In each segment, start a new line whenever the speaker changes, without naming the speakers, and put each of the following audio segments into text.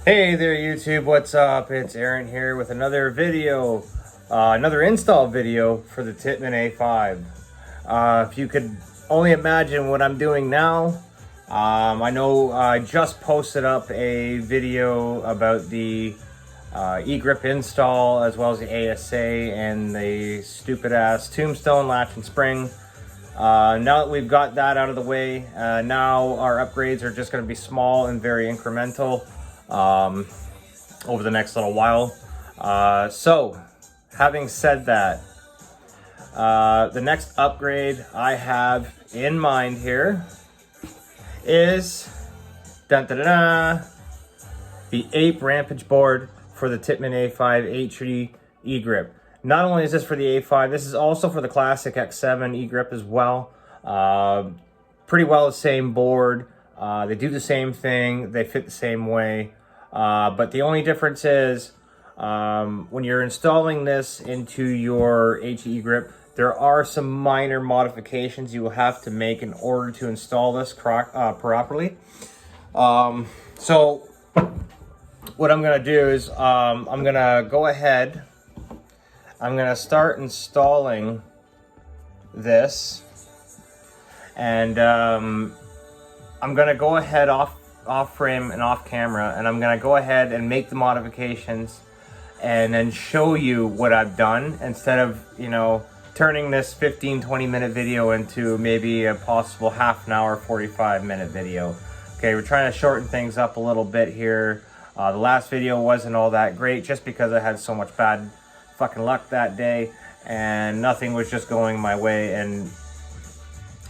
Hey there YouTube, what's up? It's Aaron here with another video, another install video for the Tippmann A5. If you could only imagine what I'm doing now, I know I just posted up a video about the E-grip install as well as the ASA and the stupid ass tombstone latch and spring. Now that we've got that out of the way, now our upgrades are just going to be small and very incremental over the next little while. So having said that, the next upgrade I have in mind here is the APE Rampage board for the Tippmann A5 HE E-grip. Not only is this for the A5, this is also for the classic X7 E-grip as well. Pretty well the same board. They do the same thing. They fit the same way. But the only difference is when you're installing this into your HE grip, there are some minor modifications you will have to make in order to install this properly. So what I'm going to do is I'm going to go ahead. I'm going to start installing this, and I'm going to go ahead off frame and off camera, and I'm going to go ahead and make the modifications and then show you what I've done, instead of, you know, turning this 15-20 minute video into maybe a possible half an hour, 45-minute video. Okay, we're trying to shorten things up a little bit here. The last video wasn't all that great just because I had so much bad fucking luck that day and nothing was just going my way, and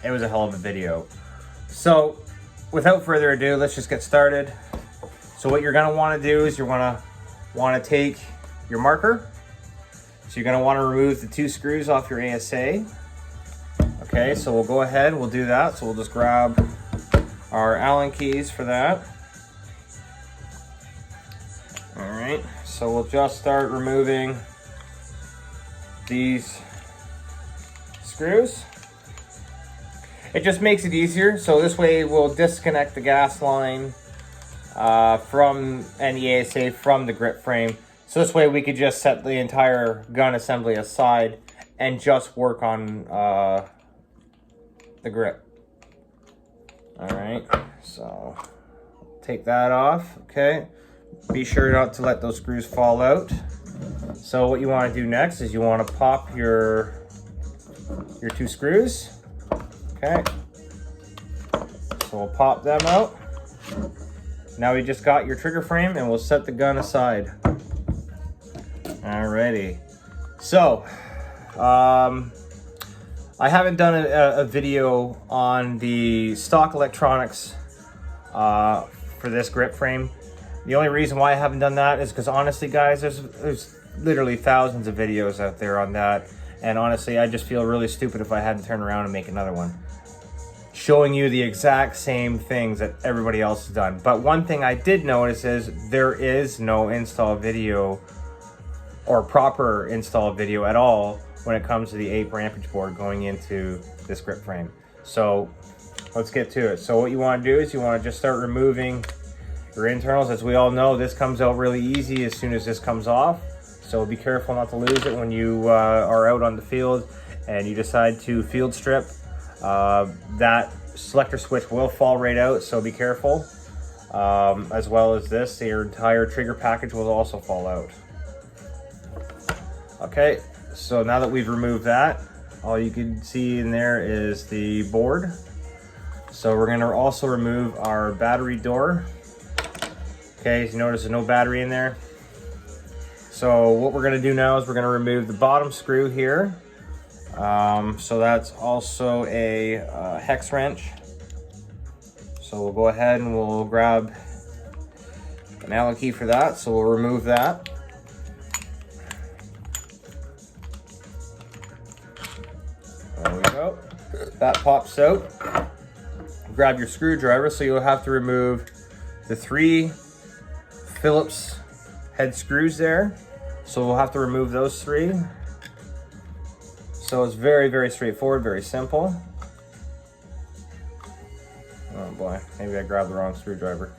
it was a hell of a video. So without further ado, let's just get started. So what you're going to want to do is you're going to want to take your marker. So you're going to want to remove the 2 screws off your ASA. Okay, so we'll go ahead, we'll do that. So we'll just grab our Allen keys for that. All right, so we'll just start removing these screws. It just makes it easier. So this way we'll disconnect the gas line from the ASA from the grip frame. So this way we could just set the entire gun assembly aside and just work on the grip. All right, so take that off. Okay, be sure not to let those screws fall out. So what you want to do next is you want to pop your 2 screws. Okay, so we'll pop them out. Now we just got your trigger frame, and we'll set the gun aside. Alrighty, so I haven't done a video on the stock electronics for this grip frame. The only reason why I haven't done that is because, honestly guys, there's literally thousands of videos out there on that, and honestly I just feel really stupid if I had to turn around and make another one showing you the exact same things that everybody else has done. But one thing I did notice is there is no install video or proper install video at all when it comes to the APE Rampage board going into this grip frame. So let's get to it. So what you want to do is you want to just start removing your internals. As we all know, this comes out really easy as soon as this comes off. So be careful not to lose it when you are out on the field and you decide to field strip. That selector switch will fall right out, so be careful. As well as this, your entire trigger package will also fall out. Okay, so now that we've removed that, all you can see in there is the board. So we're going to also remove our battery door. Okay, as you notice, there's no battery in there. So what we're going to do now is we're going to remove the bottom screw here. So that's also a hex wrench. So we'll go ahead and we'll grab an Allen key for that. So we'll remove that. There we go. That pops out. Grab your screwdriver. So you'll have to remove the 3 Phillips head screws there. So we'll have to remove those 3. So it's very, very straightforward, very simple. Oh boy, maybe I grabbed the wrong screwdriver.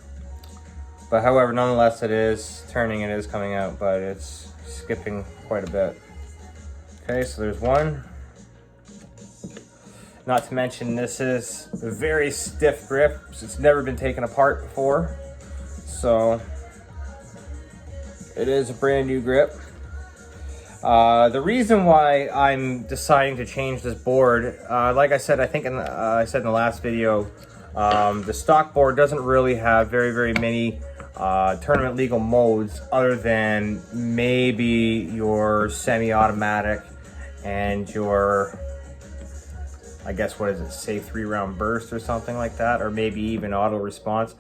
But however, nonetheless, it is turning, it is coming out, but it's skipping quite a bit. Okay, so there's one. Not to mention, this is a very stiff grip. It's never been taken apart before. So it is a brand new grip. The reason why I'm deciding to change this board, like I said, I think I said in the last video, the stock board doesn't really have very many tournament legal modes other than maybe your semi-automatic and your, I guess, what is it, say 3-round burst or something like that, or maybe even auto response.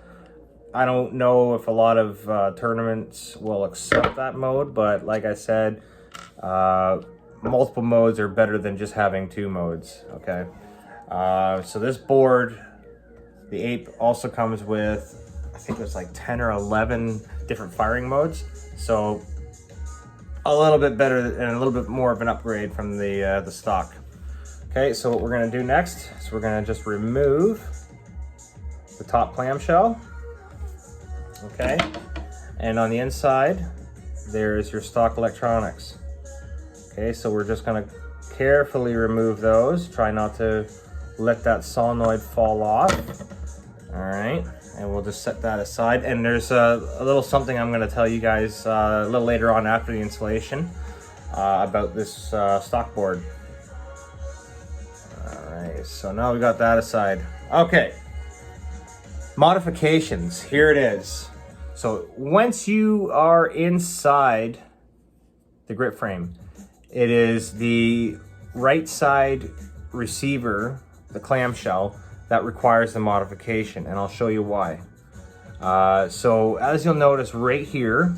I don't know if a lot of tournaments will accept that mode, but like I said, multiple modes are better than just having 2 modes. Okay, so this board, the APE, also comes with, I think it's like 10 or 11 different firing modes, so a little bit better and a little bit more of an upgrade from the stock. Okay, so what we're going to do next is we're going to just remove the top clamshell. Okay, and on the inside there's your stock electronics. Okay, so we're just going to carefully remove those. Try not to let that solenoid fall off. All right, and we'll just set that aside. And there's a little something I'm going to tell you guys a little later on after the installation about this stock board. All right, so now we got that aside. Okay, modifications, here it is. So once you are inside the grip frame, it is the right side receiver, the clamshell, that requires the modification, and I'll show you why. So as you'll notice right here,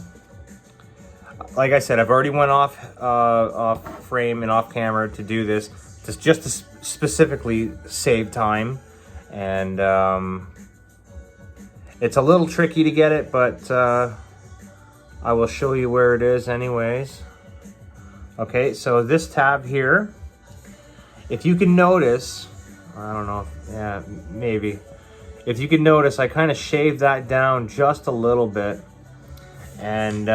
like I said, I've already went off frame and off camera to do this, just to specifically save time, and it's a little tricky to get it, but I will show you where it is anyways. Okay, so this tab here, if you can notice, I don't know, yeah, maybe. If you can notice, I kind of shaved that down just a little bit. And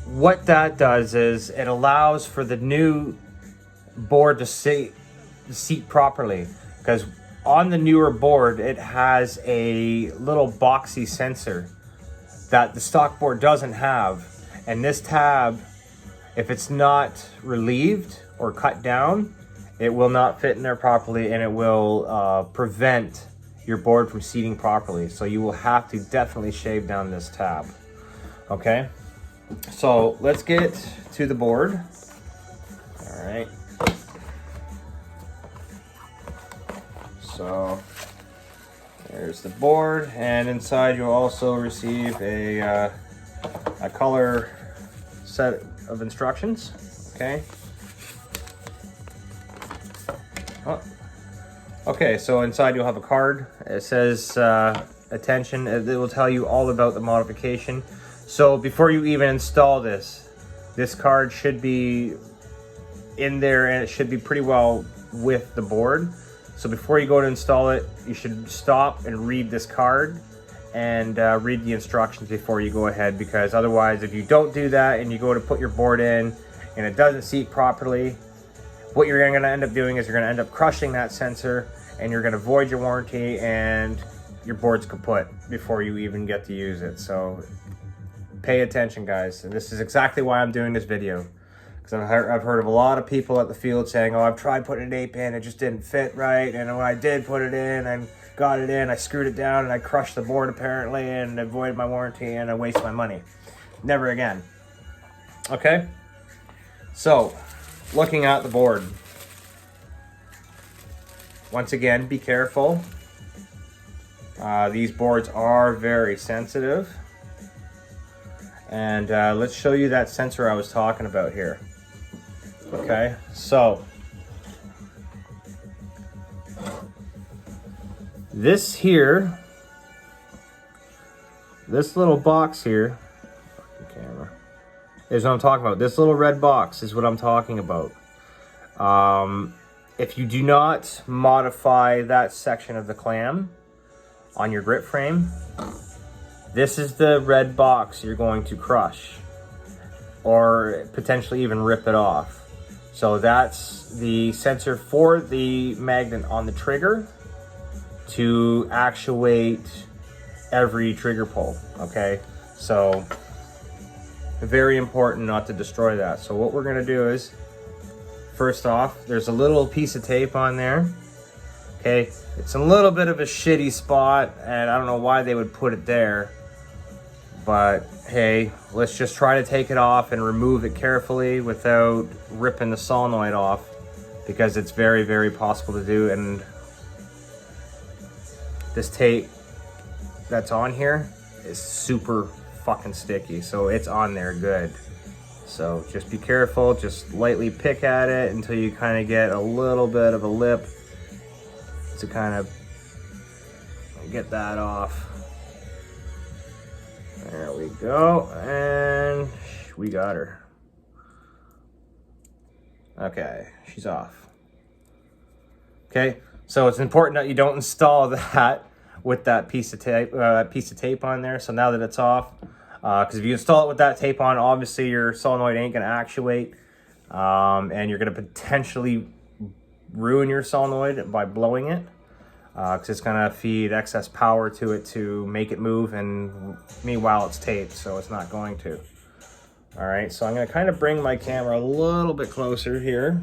what that does is it allows for the new board to seat properly. Because on the newer board, it has a little boxy sensor that the stock board doesn't have. And this tab, if it's not relieved or cut down, it will not fit in there properly, and it will prevent your board from seating properly. So you will have to definitely shave down this tab. Okay, so let's get to the board. All right. So there's the board, and inside you'll also receive a color set of instructions. Okay. Oh. Okay, so inside you'll have a card. It says attention. It will tell you all about the modification. So before you even install this card should be in there, and it should be pretty well with the board. So before you go to install it, you should stop and read this card and read the instructions before you go ahead, because otherwise, if you don't do that and you go to put your board in and it doesn't seat properly, what you're going to end up doing is you're going to end up crushing that sensor, and you're going to void your warranty, and your board's kaput before you even get to use it. So pay attention, guys. And this is exactly why I'm doing this video, because I've heard of a lot of people at the field saying, oh, I've tried putting an APE in, it just didn't fit right, and when I did put it in and got it in, I screwed it down and I crushed the board apparently, and I voided my warranty and I wasted my money. Never again. Okay, so looking at the board, once again, be careful. These boards are very sensitive. And let's show you that sensor I was talking about here. Okay, so this here, this little box here, camera, is what I'm talking about. This little red box is what I'm talking about. If you do not modify that section of the clam on your grip frame, This is the red box you're going to crush or potentially even rip it off. So that's the sensor for the magnet on the trigger to actuate every trigger pull, okay? So very important not to destroy that. So what we're gonna do is, first off, there's a little piece of tape on there, okay? It's a little bit of a shitty spot, and I don't know why they would put it there, but hey, let's just try to take it off and remove it carefully without ripping the solenoid off, because it's very, very possible to do. And this tape that's on here is super fucking sticky, so it's on there good. So just be careful, just lightly pick at it until you kind of get a little bit of a lip to kind of get that off. There we go, and we got her. Okay, she's off. Okay, so it's important that you don't install that with that piece of tape on there. So now that it's off, because if you install it with that tape on, obviously your solenoid ain't gonna actuate, and you're gonna potentially ruin your solenoid by blowing it, because it's gonna feed excess power to it to make it move, and meanwhile it's taped, so it's not going to. All right, so I'm gonna kind of bring my camera a little bit closer here.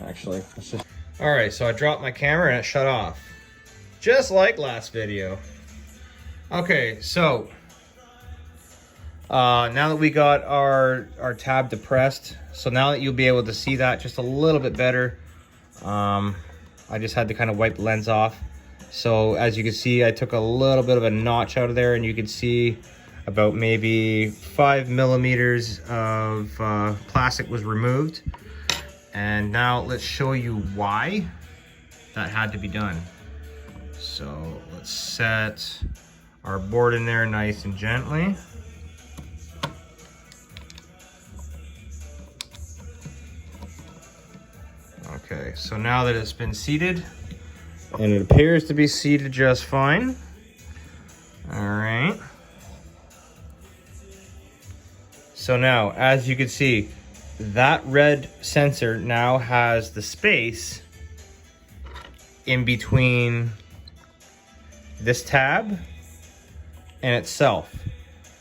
Actually, let's just... All right, so I dropped my camera and it shut off, just like last video. Okay, so now that we got our tab depressed, so now that you'll be able to see that just a little bit better, I just had to kind of wipe the lens off. So as you can see, I took a little bit of a notch out of there, and you can see about maybe 5 millimeters of plastic was removed. And now let's show you why that had to be done. So let's set our board in there nice and gently. Okay, so now that it's been seated, and it appears to be seated just fine. All right. So now, as you can see, that red sensor now has the space in between this tab and itself.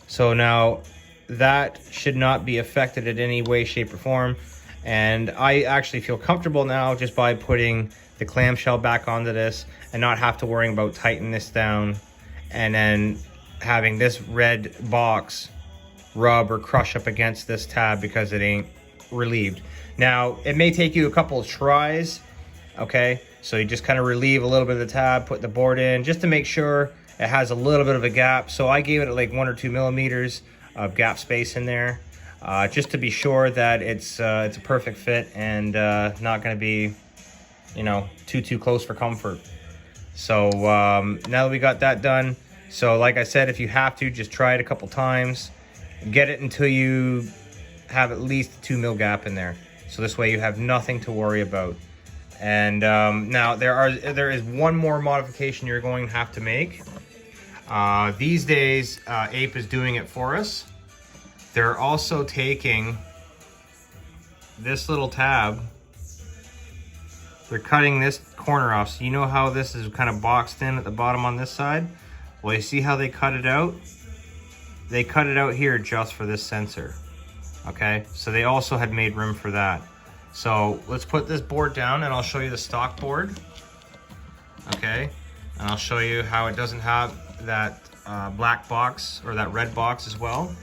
So now that should not be affected in any way, shape, or form. And I actually feel comfortable now just by putting the clamshell back onto this and not have to worry about tightening this down and then having this red box rub or crush up against this tab because it ain't relieved. Now, it may take you a couple of tries, okay? So you just kind of relieve a little bit of the tab, put the board in, just to make sure it has a little bit of a gap. So I gave it like 1 or 2 millimeters of gap space in there, just to be sure that it's a perfect fit and not gonna be, you know, too close for comfort. So now that we got that done, so like I said, if you have to, just try it a couple times, get it until you have at least a 2 mil gap in there. So this way you have nothing to worry about. And now there is one more modification you're going to have to make. These days, APE is doing it for us. They're also taking this little tab, they're cutting this corner off. So you know how this is kind of boxed in at the bottom on this side? Well, you see how they cut it out? They cut it out here just for this sensor. Okay, so they also had made room for that. So let's put this board down and I'll show you the stock board. Okay, and I'll show you how it doesn't have that black box or that red box as well.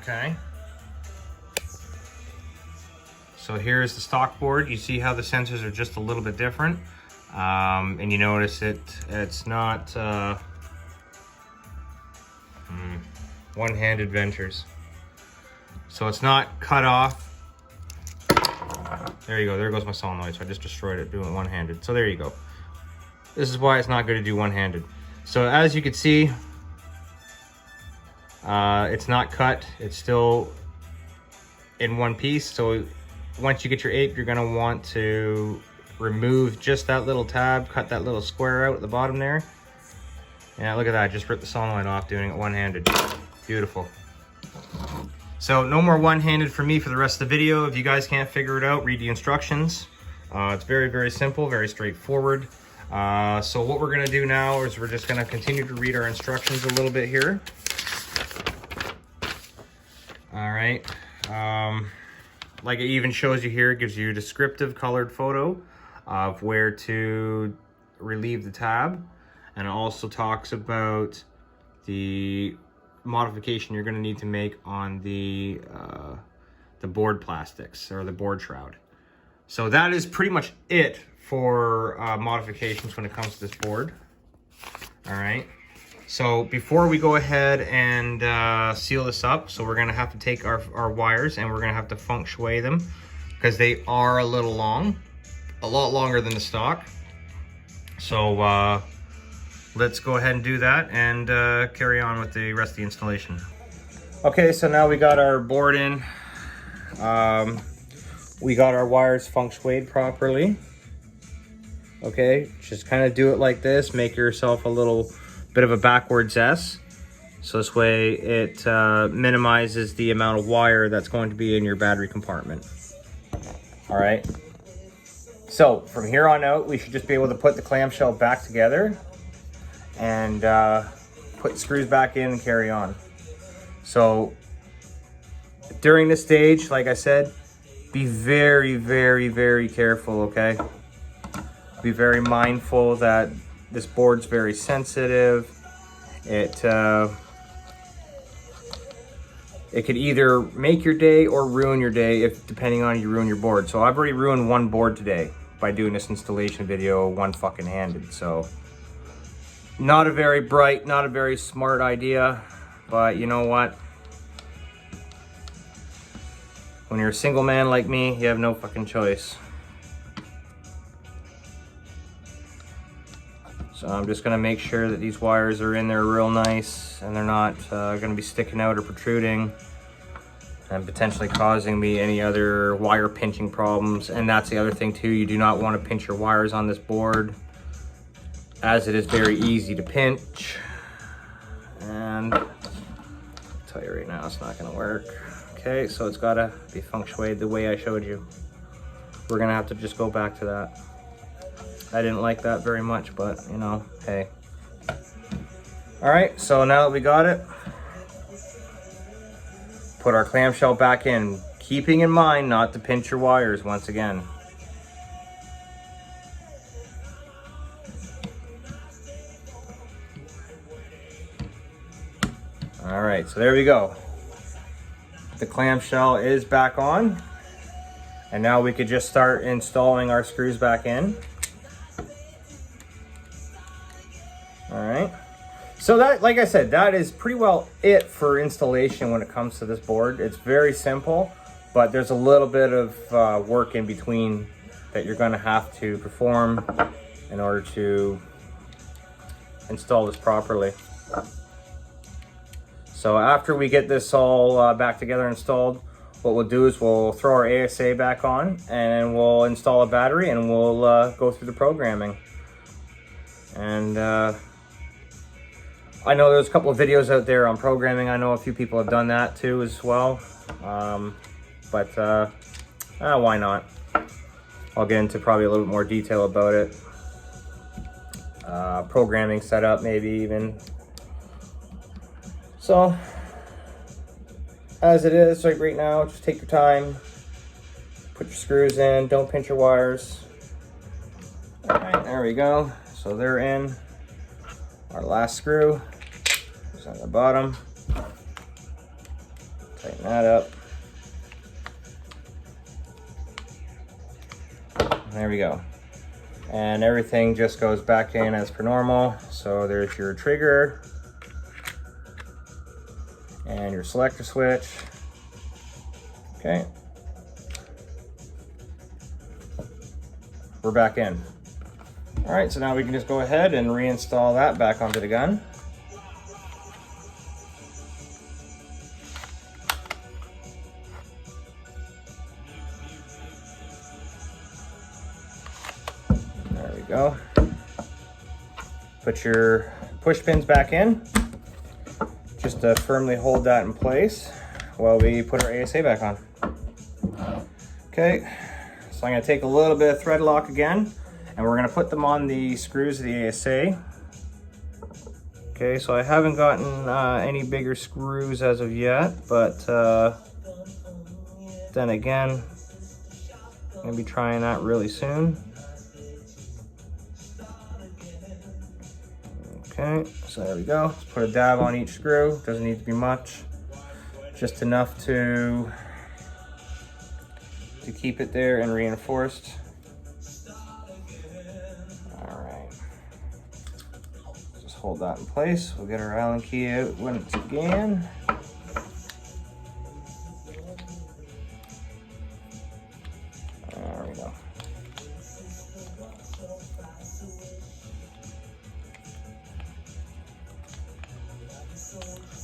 Okay. So here's the stock board. You see how the sensors are just a little bit different. And you notice it's not one-handed ventures. So it's not cut off. There you go, there goes my solenoid. So I just destroyed it doing it one-handed. So there you go. This is why it's not good to do one-handed. So as you can see, it's not cut. It's still in one piece. So once you get your APE, you're gonna want to remove just that little tab, cut that little square out at the bottom there. Yeah, look at that, just ripped the solenoid off doing it one-handed. Beautiful. So no more one-handed for me for the rest of the video. If you guys can't figure it out, read the instructions. It's very, very simple, very straightforward. So what we're gonna do now is we're just gonna continue to read our instructions a little bit here. All right. Like it even shows you here, it gives you a descriptive colored photo of where to relieve the tab. And it also talks about the modification you're gonna need to make on the board plastics or the board shroud. So that is pretty much it for modifications when it comes to this board. All right. So before we go ahead and seal this up, so we're gonna have to take our wires and we're gonna have to feng shui them because they are a little long, a lot longer than the stock. So let's go ahead and do that and carry on with the rest of the installation. Okay, so now we got our board in. We got our wires feng shuied properly. Okay, just kind of do it like this. Make yourself a little bit of a backwards S. So this way it minimizes the amount of wire that's going to be in your battery compartment. All right. So from here on out, we should just be able to put the clamshell back together and put the screws back in and carry on. So during this stage, like I said, be very, very, very careful, okay? Be very mindful that this board's very sensitive. It could either make your day or ruin your day if depending on you ruin your board. So I've already ruined one board today by doing this installation video one fucking handed. So not a very bright, not a very smart idea, but you know what? When you're a single man like me, you have no fucking choice. So I'm just gonna make sure that these wires are in there real nice and they're not gonna be sticking out or protruding and potentially causing me any other wire pinching problems. And that's the other thing too, you do not want to pinch your wires on this board as it is very easy to pinch. And I'll tell you right now, it's not gonna work. Okay, so it's gotta be feng shuied the way I showed you. We're gonna have to just go back to that. I didn't like that very much, but you know, hey. All right, so now that we got it, put our clamshell back in, keeping in mind not to pinch your wires once again. All right, so there we go. The clamshell is back on, and now we could just start installing our screws back in. All right, so that, like I said, that is pretty well it for installation when it comes to this board. It's very simple, but there's a little bit of work in between that you're going to have to perform in order to install this properly. So after we get this all back together installed, what we'll do is we'll throw our ASA back on and we'll install a battery and we'll go through the programming. And I know there's a couple of videos out there on programming. I know a few people have done that too as well. Why not? I'll get into probably a little bit more detail about it. Programming setup maybe even. So, as it is right now, just take your time, put your screws in, don't pinch your wires. All right, there we go. So they're in. Our last screw is on the bottom. Tighten that up. There we go. And everything just goes back in as per normal. So there's your trigger and your selector switch. Okay. We're back in. All right, so now we can just go ahead and reinstall that back onto the gun. put your push pins back in, just to firmly hold that in place while we put our ASA back on. Okay, so I'm gonna take a little bit of thread lock again, and we're gonna put them on the screws of the ASA. Okay, so I haven't gotten any bigger screws as of yet, but then again, I'm gonna be trying that really soon. Okay, so there we go. Let's put a dab on each screw. Doesn't need to be much, just enough to keep it there and reinforced. All right, just hold that in place. We'll get our Allen key out once again. There we go.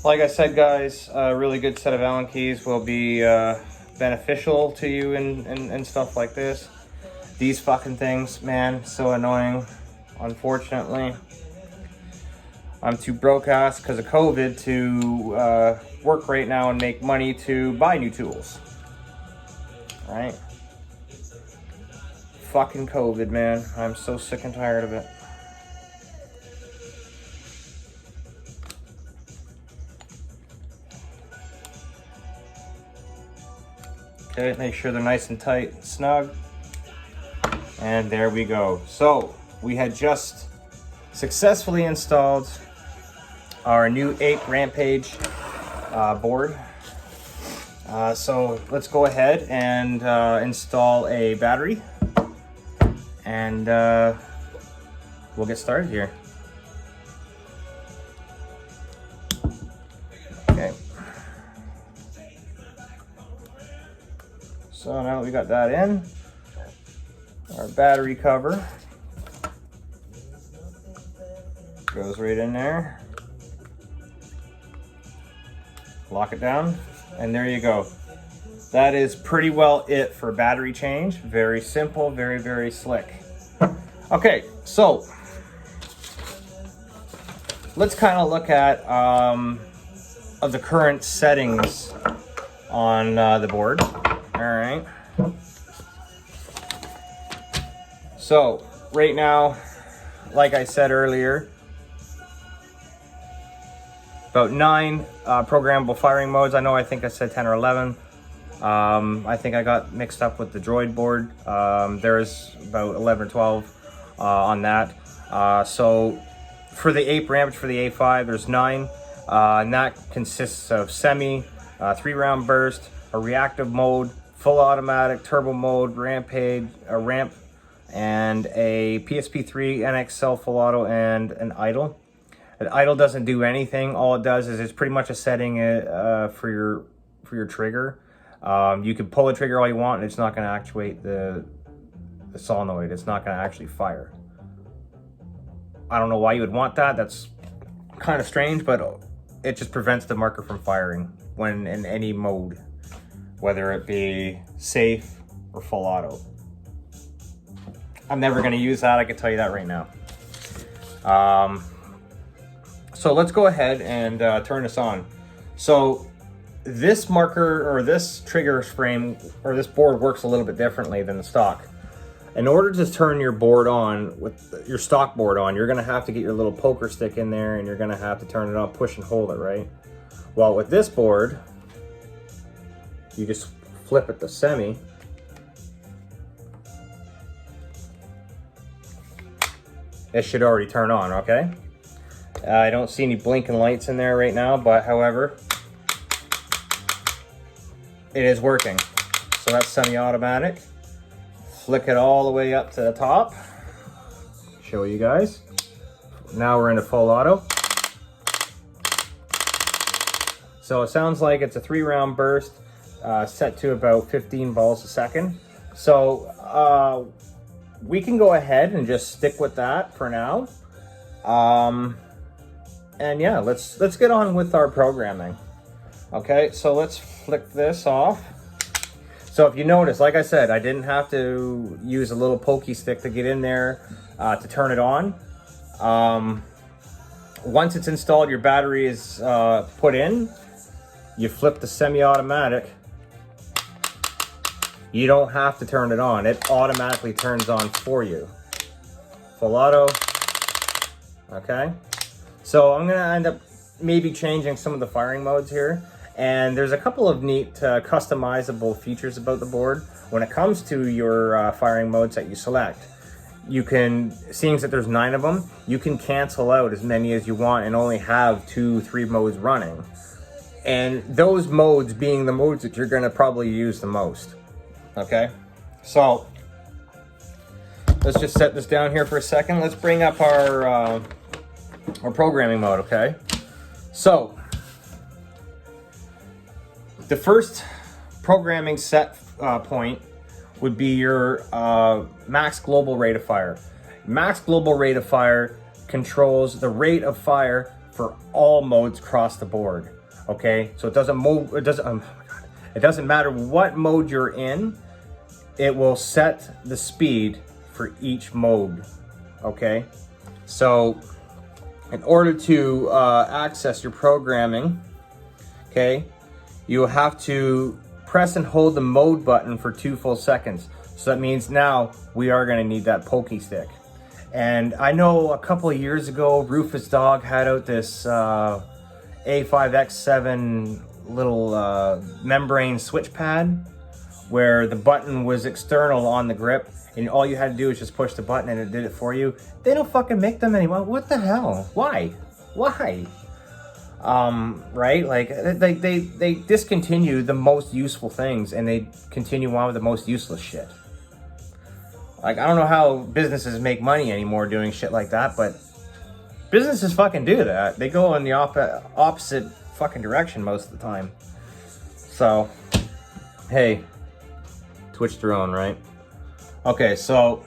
Like I said, guys, a really good set of Allen keys will be beneficial to you and stuff like this. These fucking things, man, so annoying. Unfortunately, I'm too broke ass because of COVID to work right now and make money to buy new tools. All right? Fucking COVID, man. I'm so sick and tired of it. Okay, make sure they're nice and tight and snug. And there we go. So we had just successfully installed our new APE Rampage board. So let's go ahead and install a battery, and we'll get started here. Okay. So now that we got that in, our battery cover goes right in there. Lock it down, and there you go. That is pretty well it for battery change. Very simple, very, very slick. Okay, so let's kind of look at of the current settings on the board. All right. So right now, like I said earlier, about 9 programmable firing modes. I think I said 10 or 11. I think I got mixed up with the Droid board. There's about 11 or 12 on that. So for the APE Rampage, for the A5, there's 9. And that consists of semi, 3-round burst, a reactive mode, full automatic, turbo mode, rampage, a ramp, and a PSP3, NX cell full auto, and an idle. An idle doesn't do anything. All it does is it's pretty much a setting for your trigger. You can pull the trigger all you want, and it's not going to actuate the solenoid. It's not going to actually fire. I don't know why you would want that. That's kind of strange, but it just prevents the marker from firing when in any mode, whether it be safe or full auto. I'm never going to use that, I can tell you that right now. So let's go ahead and turn this on. So this marker, or this trigger frame, or this board works a little bit differently than the stock. In order to turn your board on, with your stock board on, you're gonna have to get your little poker stick in there, and you're gonna have to turn it on, push and hold it, right? Well, with this board, you just flip it to semi. It should already turn on, okay? I don't see any blinking lights in there right now, but however, it is working. So that's semi-automatic. Flick it all the way up to the top. Show you guys. Now we're into full auto. So it sounds like it's a 3-round burst, set to about 15 balls a second. So we can go ahead and just stick with that for now. And yeah, let's get on with our programming. Okay, so let's flick this off. So if you notice, like I said, I didn't have to use a little pokey stick to get in there to turn it on. Once it's installed, your battery is put in, you flip the semi-automatic. You don't have to turn it on. It automatically turns on for you. Full auto. Okay. So I'm gonna end up maybe changing some of the firing modes here. And there's a couple of neat customizable features about the board. When it comes to your firing modes that you select, you can, seeing that there's 9 of them, you can cancel out as many as you want and only have 2-3 modes running. And those modes being the modes that you're gonna probably use the most. Okay, so let's just set this down here for a second. Let's bring up our programming mode, okay? So, the first programming set point would be your max global rate of fire. Max global rate of fire controls the rate of fire for all modes across the board, okay? So it doesn't move, it doesn't matter what mode you're in, it will set the speed for each mode, okay? So in order to access your programming, okay, you have to press and hold the mode button for 2 full seconds. So that means now we are gonna need that pokey stick. And I know a couple of years ago, Rufus Dog had out this A5X7 little membrane switch pad where the button was external on the grip and all you had to do was just push the button and it did it for you. They don't fucking make them anymore. What the hell? Why? Right? Like they discontinue the most useful things and they continue on with the most useless shit. Like, I don't know how businesses make money anymore doing shit like that, but businesses fucking do that. They go in the opposite fucking direction most of the time. So, hey, to each their own, right? Okay, so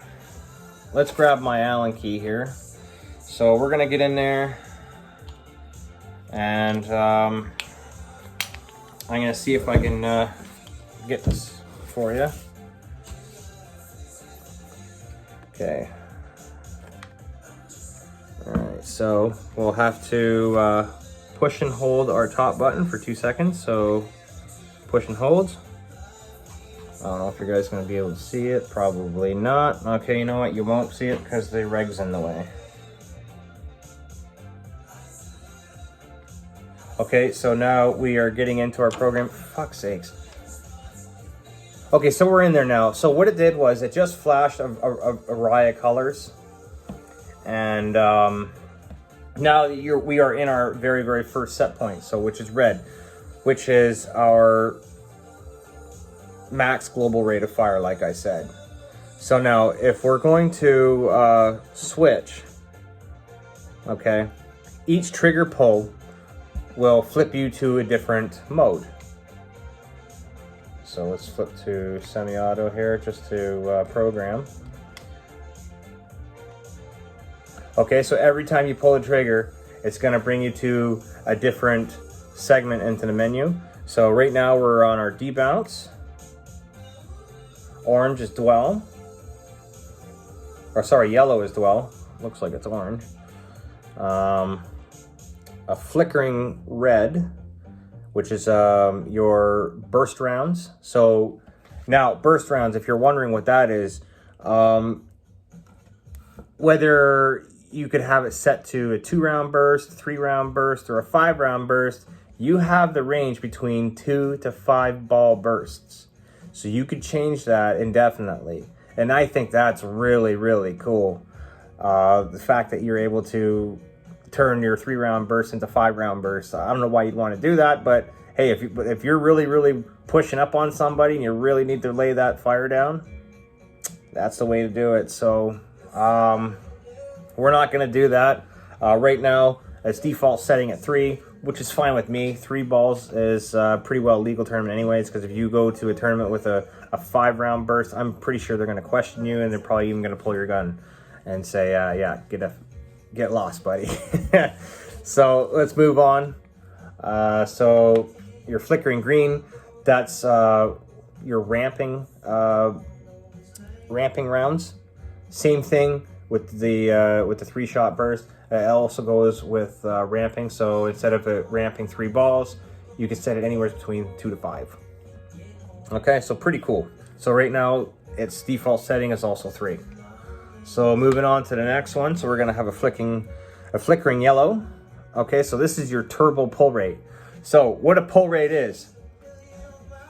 let's grab my Allen key here. So we're gonna get in there and I'm gonna see if I can get this for you. Okay. All right, so we'll have to push and hold our top button for 2 seconds. So push and hold. I don't know if you guys are gonna be able to see it. Probably not. Okay, you know what? You won't see it because the reg's in the way. Okay, so now we are getting into our program. Fuck's sakes. Okay, so we're in there now. So what it did was it just flashed a array of colors. And now we are in our very, very first set point, so which is red, which is our max global rate of fire, like I said. So now if we're going to switch, okay, each trigger pull will flip you to a different mode. So let's flip to semi-auto here just to program. Okay, so every time you pull the trigger, it's gonna bring you to a different segment into the menu. So right now we're on our debounce. Orange is dwell. Or sorry, yellow is dwell. Looks like it's orange. A flickering red, which is your burst rounds. So now burst rounds, if you're wondering what that is, whether you could have it set to a 2-round burst, 3-round burst, or a 5-round burst, you have the range between 2 to 5 ball bursts. So you could change that indefinitely. And I think that's really, really cool. The fact that you're able to turn your 3-round burst into 5-round bursts. I don't know why you'd want to do that, but hey, if you're really, really pushing up on somebody and you really need to lay that fire down, that's the way to do it. So we're not going to do that. Right now, it's default setting at 3, which is fine with me. 3 balls is pretty well legal tournament anyways, because if you go to a tournament with a 5-round burst, I'm pretty sure they're going to question you, and they're probably even going to pull your gun and say, yeah, get lost, buddy. So let's move on. So your flickering green, that's your ramping rounds. Same thing with the 3-shot burst. It also goes with ramping. So instead of it ramping 3 balls, you can set it anywhere between 2 to 5. Okay, so pretty cool. So right now its default setting is also 3. So moving on to the next one. So we're gonna have a flickering yellow. Okay, so this is your turbo pull rate. So what a pull rate is,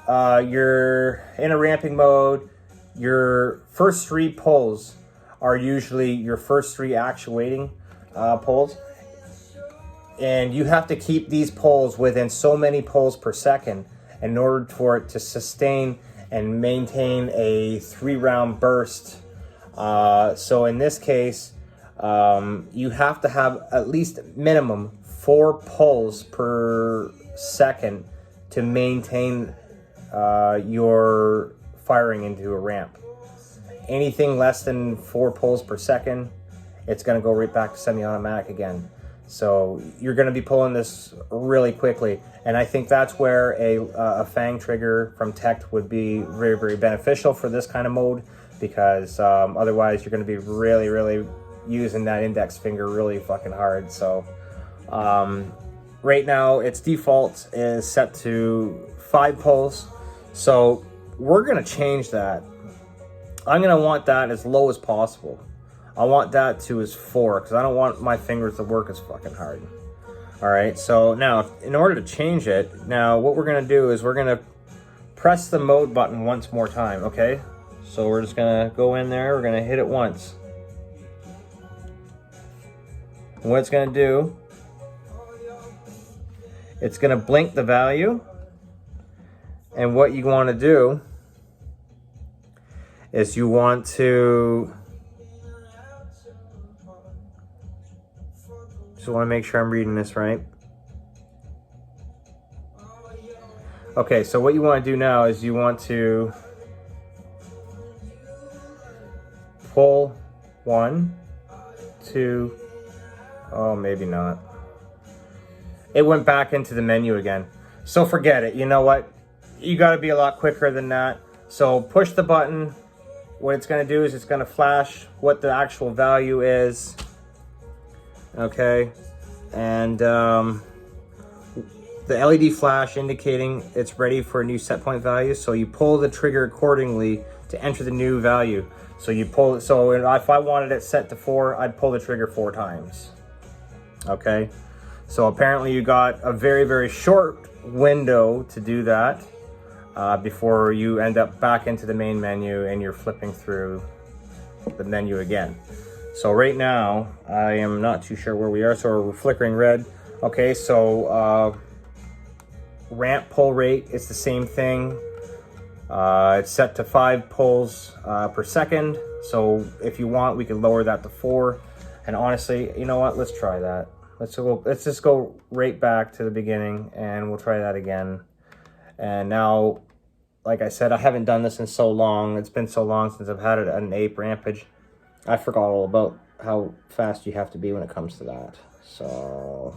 you're in a ramping mode. Your first 3 pulls are usually your first 3 actuating pulls. And you have to keep these pulls within so many pulls per second in order for it to sustain and maintain a 3-round burst. So in this case, you have to have at least minimum 4 pulls per second to maintain your firing into a ramp. Anything less than 4 pulls per second, it's going to go right back to semi-automatic again. So you're going to be pulling this really quickly, and I think that's where a fang trigger from TechT would be very, very beneficial for this kind of mode, because otherwise you're going to be really using that index finger really fucking hard. So right now its default is set to 5 pulls, so we're going to change that. I'm going to want that as low as possible. I want that to as 4, because I don't want my fingers to work as fucking hard. All right, so now in order to change it, now what we're gonna do is we're gonna press the mode button once more time, okay? So we're just gonna go in there, we're gonna hit it once. And what it's gonna do, it's gonna blink the value. And what you wanna do is you want to, so I want to make sure I'm reading this right. Okay, so what you want to do now is you want to pull 1, 2, oh, maybe not. It went back into the menu again. So forget it, you know what? You got to be a lot quicker than that. So push the button. What it's going to do is it's going to flash what the actual value is. Okay, and the LED flash indicating it's ready for a new set point value. So you pull the trigger accordingly to enter the new value. So you pull it. So if I wanted it set to 4, I'd pull the trigger 4 times. Okay, so apparently you got a very short window to do that before you end up back into the main menu and you're flipping through the menu again. So right now, I am not too sure where we are, so we're flickering red. Okay, so ramp pull rate is the same thing. It's set to 5 pulls per second. So if you want, we can lower that to 4. And honestly, you know what? Let's try that. Let's just go right back to the beginning, and we'll try that again. And now, like I said, I haven't done this in so long. It's been so long since I've had an APE Rampage. I forgot all about how fast you have to be when it comes to that. So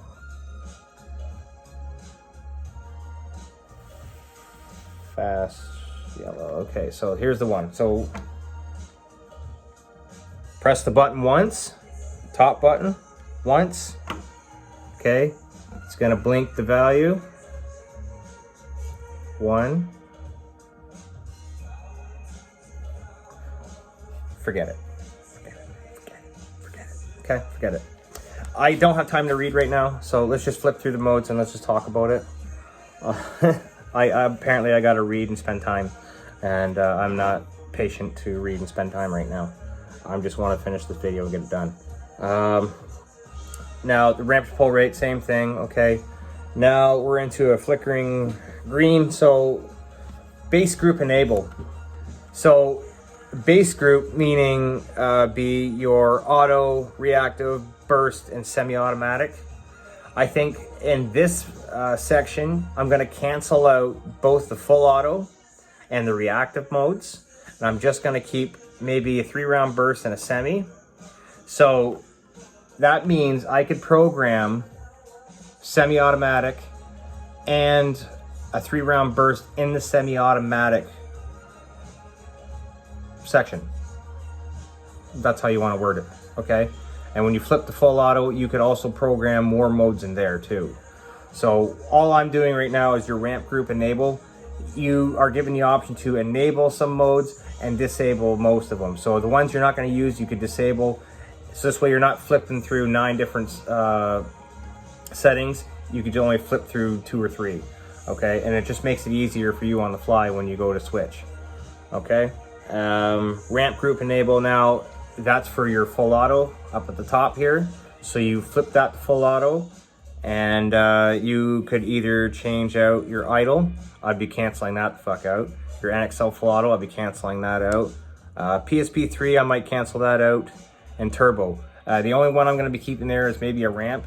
fast yellow. Okay, so here's the one. So press the button once, top button once. Okay, it's gonna blink the value. 1. Forget it. Okay, forget it. I don't have time to read right now, so let's just flip through the modes and let's just talk about it. Apparently I gotta read and spend time, and I'm not patient to read and spend time right now. I just want to finish this video and get it done. Now the ramp pull rate, same thing. Okay, now we're into a flickering green. So base group enable. So base group meaning be your auto, reactive, burst, and semi-automatic. I think in this section, I'm going to cancel out both the full auto and the reactive modes. And I'm just going to keep maybe a 3-round burst and a semi. So that means I could program semi-automatic and a 3-round burst in the semi-automatic section. That's how you want to word it, okay? And when you flip to full auto, you could also program more modes in there too. So all I'm doing right now is your ramp group enable. You are given the option to enable some modes and disable most of them. So the ones you're not going to use, you could disable. So this way you're not flipping through 9 different settings. You could only flip through 2 or 3. Okay, and it just makes it easier for you on the fly when you go to switch. Okay, ramp group enable now, that's for your full auto up at the top here. So you flip that to full auto, and you could either change out your idle. I'd be canceling that the fuck out. Your NXL full auto, I'd be canceling that out. PSP3, I might cancel that out. And turbo. The only one I'm going to be keeping there is maybe a ramp.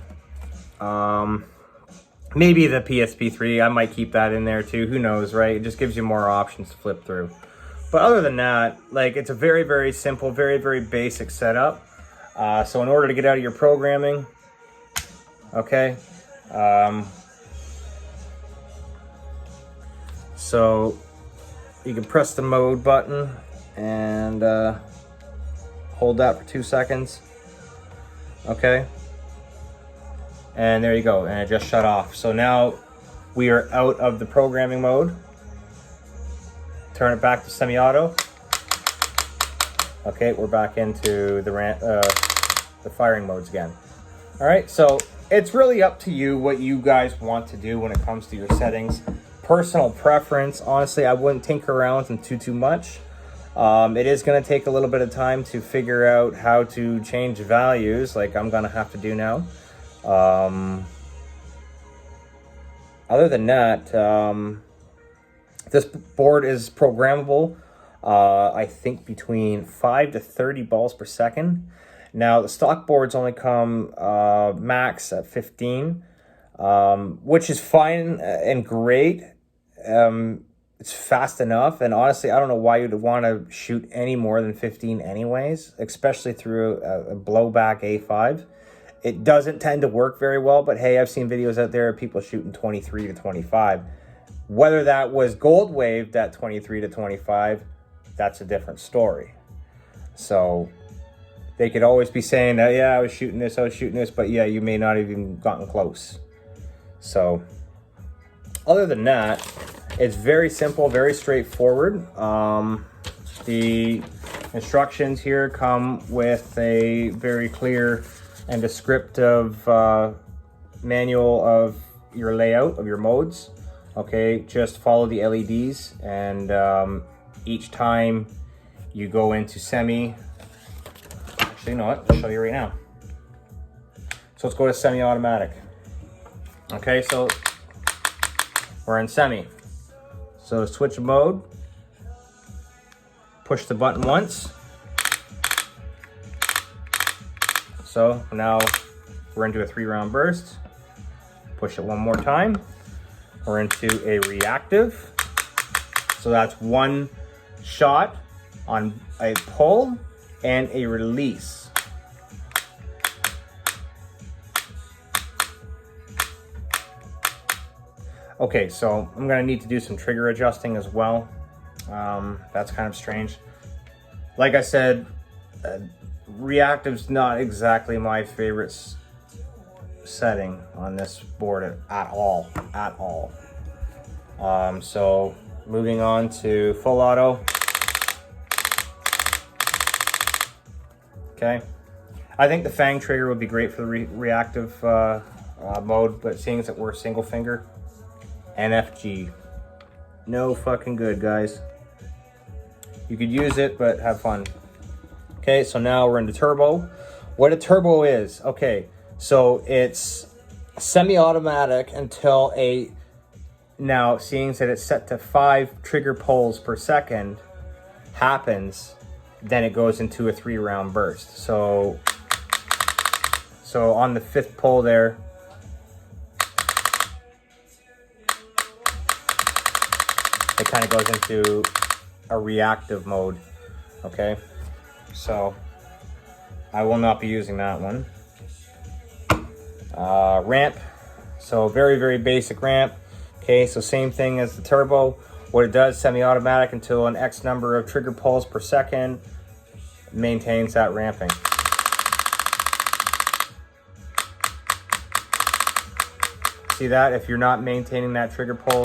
Maybe the PSP3, I might keep that in there too. Who knows, right? It just gives you more options to flip through. But other than that, like, it's a very, very simple, very, very basic setup. So in order to get out of your programming, okay, so you can press the mode button and hold that for 2 seconds. Okay. And there you go, and it just shut off. So now we are out of the programming mode. Turn it back to semi-auto. Okay, we're back into the firing modes again. All right, so it's really up to you what you guys want to do when it comes to your settings. Personal preference, honestly, I wouldn't tinker around with them too much. It is going to take a little bit of time to figure out how to change values, like I'm going to have to do now. Other than that, this board is programmable, I think between 5 to 30 balls per second. Now, the stock boards only come max at 15, which is fine and great. It's fast enough, and honestly, I don't know why you'd want to shoot any more than 15 anyways, especially through a blowback A5. It doesn't tend to work very well, but hey, I've seen videos out there of people shooting 23 to 25. Whether that was gold waved at 23 to 25, that's a different story. So they could always be saying that, yeah, I was shooting this, but yeah, you may not have even gotten close. So other than that, it's very simple, very straightforward. The instructions here come with a very clear and descriptive manual of your layout of your modes. Okay, just follow the LEDs, and each time you go into semi, actually, you know what, I'll show you right now. So let's go to semi-automatic. Okay, so we're in semi. So switch mode, push the button once. So now we're into a 3-round burst. Push it one more time. We're into a reactive. So that's one shot on a pull and a release. Okay, so I'm gonna need to do some trigger adjusting as well. That's kind of strange. Like I said, reactive's not exactly my favorite setting on this board at all. So moving on to full auto. Okay, I think the fang trigger would be great for the reactive mode, but seeing as that we're single finger, NFG, no fucking good, guys. You could use it, but have fun. Okay, so now we're into turbo. What a turbo is, okay, so it's semi-automatic until now seeing that it's set to 5 trigger pulls per second happens, then it goes into a 3-round burst. So on the 5th pull there, it kind of goes into a reactive mode, okay? So I will not be using that one. Ramp, so very, very basic ramp. Okay, so same thing as the turbo. What it does, semi-automatic until an X number of trigger pulls per second, maintains that ramping. See that? If you're not maintaining that trigger pull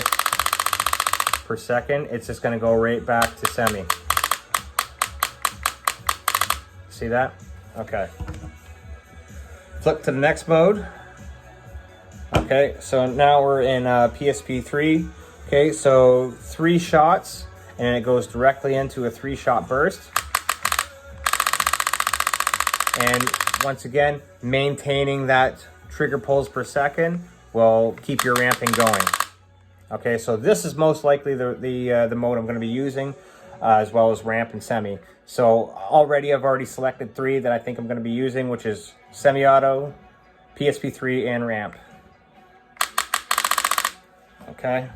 per second, it's just gonna go right back to semi. See that? Okay. Flip to the next mode. Okay, so now we're in PSP3. Okay, so 3 shots, and it goes directly into a 3-shot burst. And once again, maintaining that trigger pulls per second will keep your ramping going. Okay, so this is most likely the mode I'm going to be using, as well as ramp and semi. So I've already selected 3 that I think I'm going to be using, which is semi-auto, PSP3, and ramp. Okay,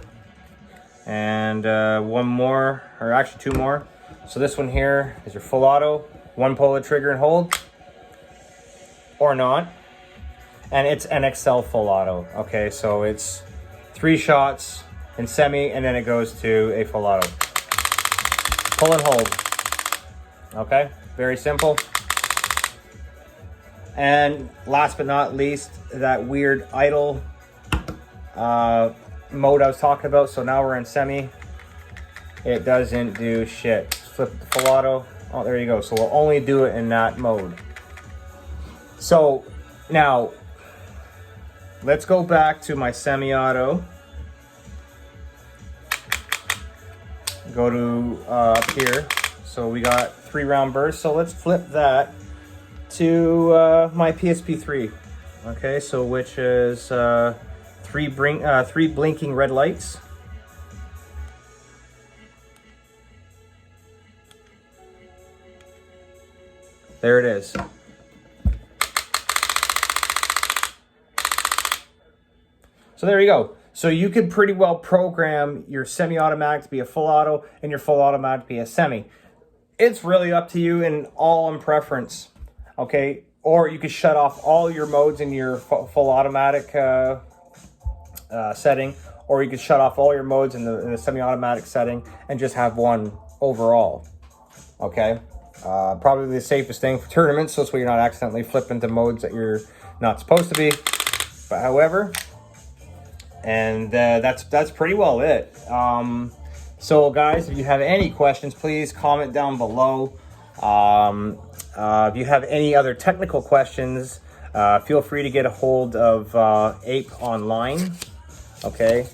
and one more, or actually 2 more. So this one here is your full auto, 1 pull the trigger and hold, or not. And it's an XL full auto. Okay, so it's 3 shots in semi, and then it goes to a full auto. Pull and hold. Okay, very simple. And last but not least, that weird idle mode I was talking about. So now we're in semi. It doesn't do shit. Flip the full auto. Oh, there you go. So we'll only do it in that mode. So now let's go back to my semi-auto. Go to up here. So we got 3 round bursts. So let's flip that to my PSP3. Okay, so which is 3 blinking red lights. There it is. So there you go. So you could pretty well program your semi-automatic to be a full auto and your full automatic to be a semi. It's really up to you and all in preference. Okay, or you could shut off all your modes in your full automatic setting, or you could shut off all your modes in the semi-automatic setting and just have one overall. Okay, probably the safest thing for tournaments, so this way you're not accidentally flipping to modes that you're not supposed to be. But however, and that's pretty well it. So guys, if you have any questions, please comment down below. If you have any other technical questions, feel free to get a hold of APE Online. Okay,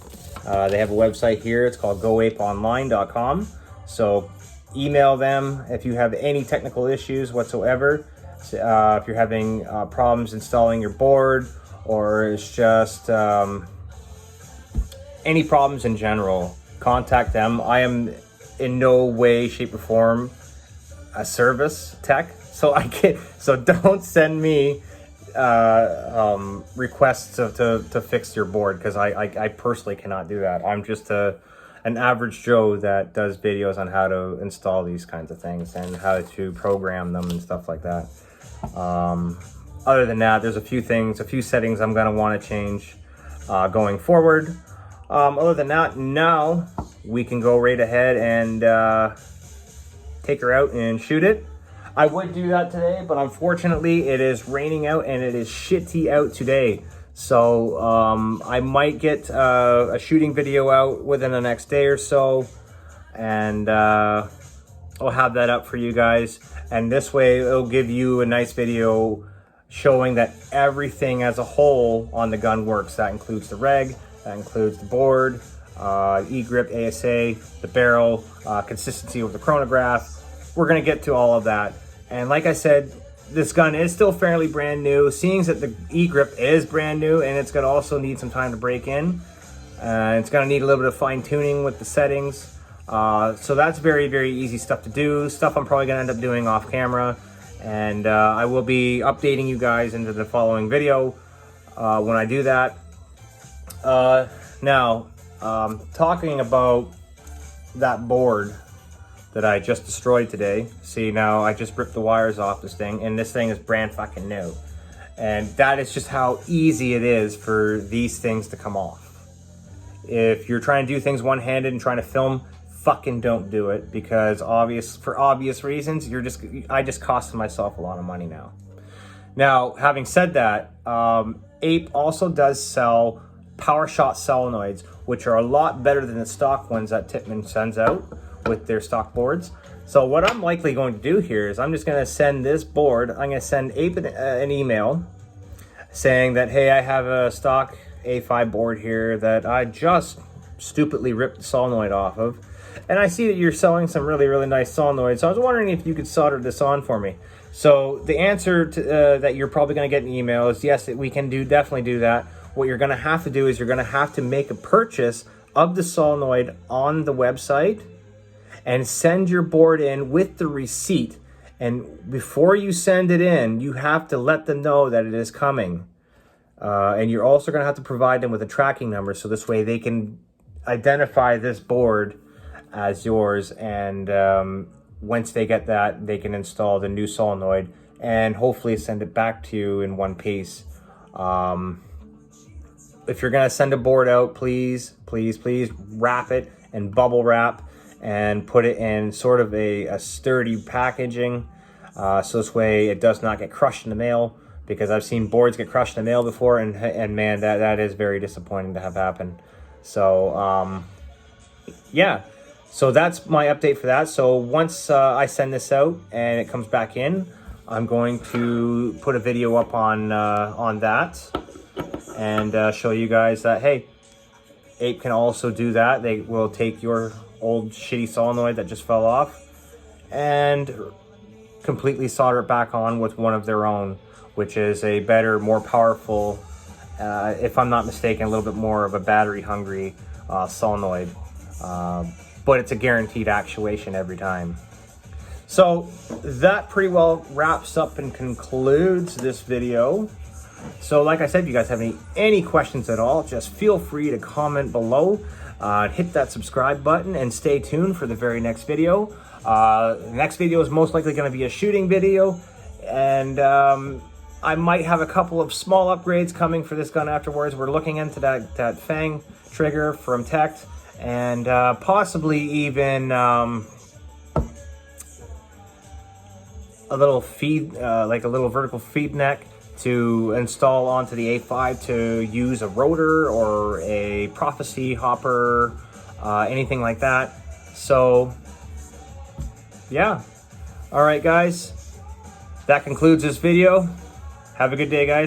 they have a website here. It's called goapeonline.com. So email them if you have any technical issues whatsoever. If you're having problems installing your board, or it's just any problems in general, contact them. I am in no way, shape, or form a service tech, so don't send me requests to fix your board, because I personally cannot do that. I'm just an average Joe that does videos on how to install these kinds of things and how to program them and stuff like that. Other than that, there's a few settings I'm going to want to change going forward. Other than that, now we can go right ahead and take her out and shoot it. I would do that today, but unfortunately it is raining out and it is shitty out today. So I might get a shooting video out within the next day or so, and I'll have that up for you guys. And this way it'll give you a nice video showing that everything as a whole on the gun works. That includes the reg, that includes the board, E-grip, ASA, the barrel, consistency with the chronograph. We're gonna get to all of that. And like I said, this gun is still fairly brand new, seeing that the E-grip is brand new, and it's gonna also need some time to break in. It's gonna need a little bit of fine tuning with the settings. So that's very, very easy stuff to do, stuff I'm probably gonna end up doing off camera. And I will be updating you guys into the following video when I do that. Now, talking about that board that I just destroyed today. See, now I just ripped the wires off this thing, and this thing is brand fucking new. And that is just how easy it is for these things to come off. If you're trying to do things one-handed and trying to film, fucking don't do it, because for obvious reasons, I just costed myself a lot of money now. Now, having said that, APE also does sell power shot solenoids, which are a lot better than the stock ones that Tippmann sends out with their stock boards. So what I'm likely going to do here is I'm just going to send this board, I'm going to send APE an email saying that, hey, I have a stock A5 board here that I just stupidly ripped the solenoid off of. And I see that you're selling some really, really nice solenoids. So I was wondering if you could solder this on for me. So the answer to, that you're probably going to get an email is yes, we can definitely do that. What you're going to have to do is you're going to have to make a purchase of the solenoid on the website and send your board in with the receipt. And before you send it in, you have to let them know that it is coming. And you're also going to have to provide them with a tracking number, so this way they can identify this board as yours. And once they get that, they can install the new solenoid and hopefully send it back to you in one piece. If you're going to send a board out, please wrap it and bubble wrap and put it in sort of a sturdy packaging, so this way it does not get crushed in the mail, because I've seen boards get crushed in the mail before, and man, that is very disappointing to have happen. So yeah, so that's my update for that. So once I send this out and it comes back in, I'm going to put a video up on that and show you guys that, hey, APE can also do that. They will take your old shitty solenoid that just fell off and completely solder it back on with one of their own, which is a better, more powerful, if I'm not mistaken, a little bit more of a battery hungry solenoid, but it's a guaranteed actuation every time. So that pretty well wraps up and concludes this video. So like I said, if you guys have any questions at all, just feel free to comment below. Hit that subscribe button and stay tuned for the very next video. The next video is most likely going to be a shooting video, and I might have a couple of small upgrades coming for this gun afterwards. We're looking into that fang trigger from TechT, and possibly even a little feed, like a little vertical feed neck to install onto the A5 to use a rotor or a prophecy hopper, anything like that. So yeah, all right guys, that concludes this video. Have a good day, guys.